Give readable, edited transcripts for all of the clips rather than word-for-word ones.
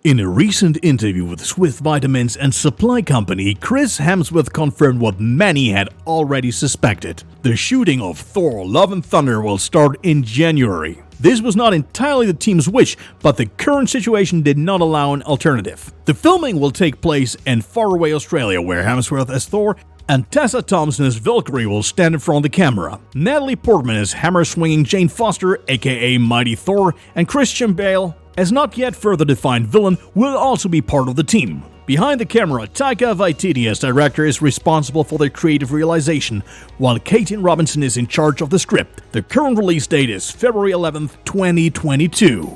In a recent interview with Swisse Vitamins and Supply Company, Chris Hemsworth confirmed what many had already suspected. The shooting of Thor: Love and Thunder will start in January. This was not entirely the team's wish, but the current situation did not allow an alternative. The filming will take place in faraway Australia, where Hemsworth as Thor and Tessa Tompson as Valkyrie will stand in front of the camera. Natalie Portman as hammer-swinging Jane Foster, a.k.a. Mighty Thor, and Christian Bale, as not yet further defined villain, will also be part of the team. Behind the camera, Taika Waititi as director is responsible for the creative realization, while Katie Robinson is in charge of the script. The current release date is February 11th, 2022.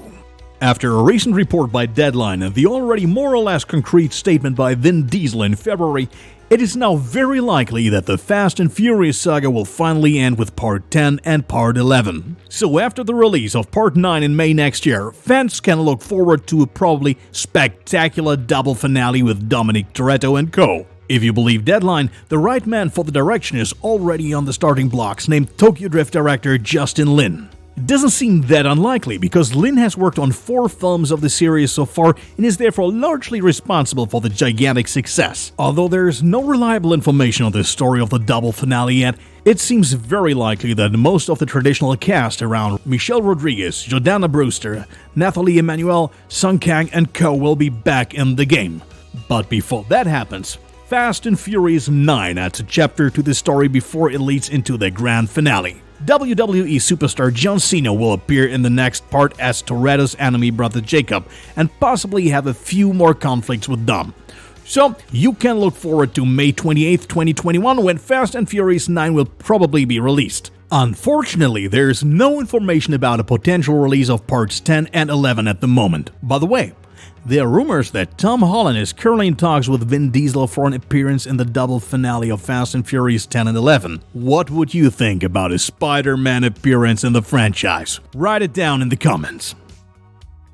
After a recent report by Deadline and the already more or less concrete statement by Vin Diesel in February, it is now very likely that the Fast and Furious saga will finally end with Part 10 and Part 11. So after the release of Part 9 in May next year, fans can look forward to a probably spectacular double finale with Dominic Toretto and Co. If you believe Deadline, the right man for the direction is already on the starting blocks, named Tokyo Drift director Justin Lin. It doesn't seem that unlikely, because Lin has worked on 4 films of the series so far and is therefore largely responsible for the gigantic success. Although there is no reliable information on the story of the double finale yet, it seems very likely that most of the traditional cast around Michelle Rodriguez, Jordana Brewster, Nathalie Emmanuel, Sung Kang and Co will be back in the game. But before that happens, Fast and Furious 9 adds a chapter to the story before it leads into the grand finale. WWE superstar John Cena will appear in the next part as Toretto's enemy brother Jacob and possibly have a few more conflicts with Dom. So you can look forward to May 28th, 2021 when Fast and Furious 9 will probably be released. Unfortunately, there is no information about a potential release of parts 10 and 11 at the moment. By the way, there are rumors that Tom Holland is currently in talks with Vin Diesel for an appearance in the double finale of Fast and Furious 10 and 11. What would you think about a Spider-Man appearance in the franchise? Write it down in the comments.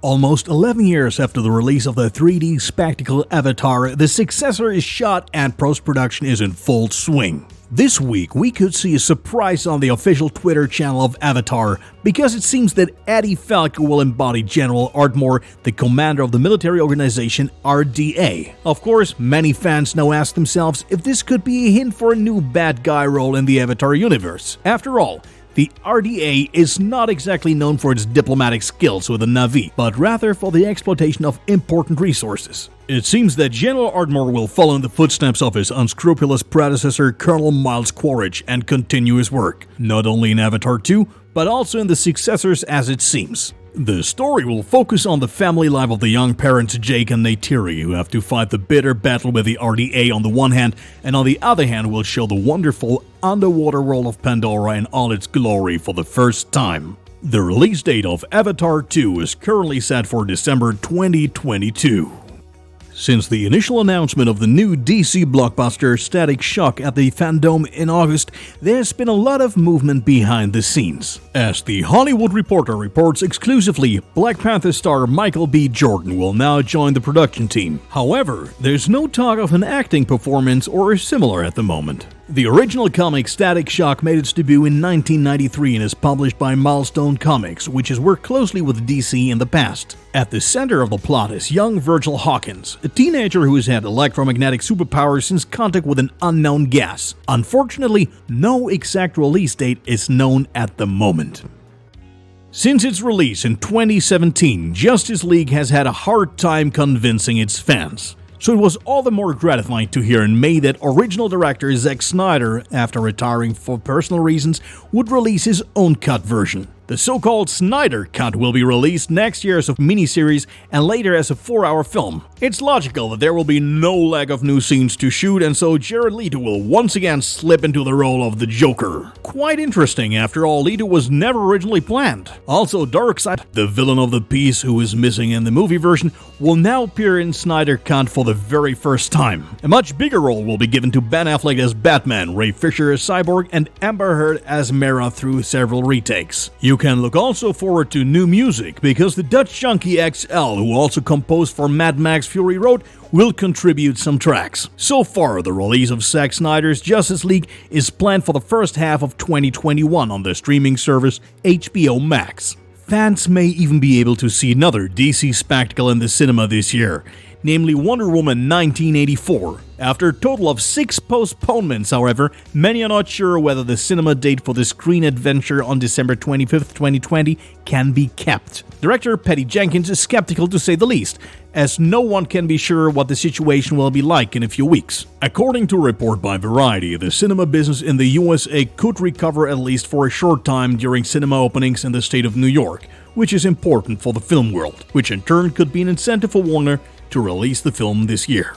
Almost 11 years after the release of the 3D spectacle Avatar, the successor is shot and post-production is in full swing. This week, we could see a surprise on the official Twitter channel of Avatar, because it seems that Eddie Falco will embody General Ardmore, the commander of the military organization RDA. Of course, many fans now ask themselves if this could be a hint for a new bad guy role in the Avatar universe. After all, the RDA is not exactly known for its diplomatic skills with the Na'vi, but rather for the exploitation of important resources. It seems that General Ardmore will follow in the footsteps of his unscrupulous predecessor Colonel Miles Quaritch and continue his work, not only in Avatar 2, but also in the successors as it seems. The story will focus on the family life of the young parents Jake and Neytiri, who have to fight the bitter battle with the RDA on the one hand, and on the other hand will show the wonderful underwater world of Pandora in all its glory for the first time. The release date of Avatar 2 is currently set for December 2022. Since the initial announcement of the new DC blockbuster Static Shock at the Fandome in August, there's been a lot of movement behind the scenes. As The Hollywood Reporter reports exclusively, Black Panther star Michael B. Jordan will now join the production team. However, there's no talk of an acting performance or similar at the moment. The original comic Static Shock made its debut in 1993 and is published by Milestone Comics, which has worked closely with DC in the past. At the center of the plot is young Virgil Hawkins, a teenager who has had electromagnetic superpowers since contact with an unknown gas. Unfortunately, no exact release date is known at the moment. Since its release in 2017, Justice League has had a hard time convincing its fans. So it was all the more gratifying to hear in May that original director Zack Snyder, after retiring for personal reasons, would release his own cut version. The so-called Snyder Cut will be released next year as a miniseries and later as a 4-hour film. It's logical that there will be no lack of new scenes to shoot, and so Jared Leto will once again slip into the role of the Joker. Quite interesting, after all, Leto was never originally planned. Also, Darkseid, the villain of the piece who is missing in the movie version, will now appear in Snyder Cut for the very first time. A much bigger role will be given to Ben Affleck as Batman, Ray Fisher as Cyborg, and Amber Heard as Mera through several retakes. You can look also forward to new music, because the Dutch junkie XL, who also composed for Mad Max Fury Road, will contribute some tracks. So far, the release of Zack Snyder's Justice League is planned for the first half of 2021 on the streaming service HBO Max. Fans may even be able to see another DC spectacle in the cinema this year, namely Wonder Woman 1984. After a total of 6 postponements, however, many are not sure whether the cinema date for the screen adventure on December 25th, 2020 can be kept. Director Patty Jenkins is skeptical to say the least, as no one can be sure what the situation will be like in a few weeks. According to a report by Variety, the cinema business in the USA could recover at least for a short time during cinema openings in the state of New York, which is important for the film world, which in turn could be an incentive for Warner to release the film this year.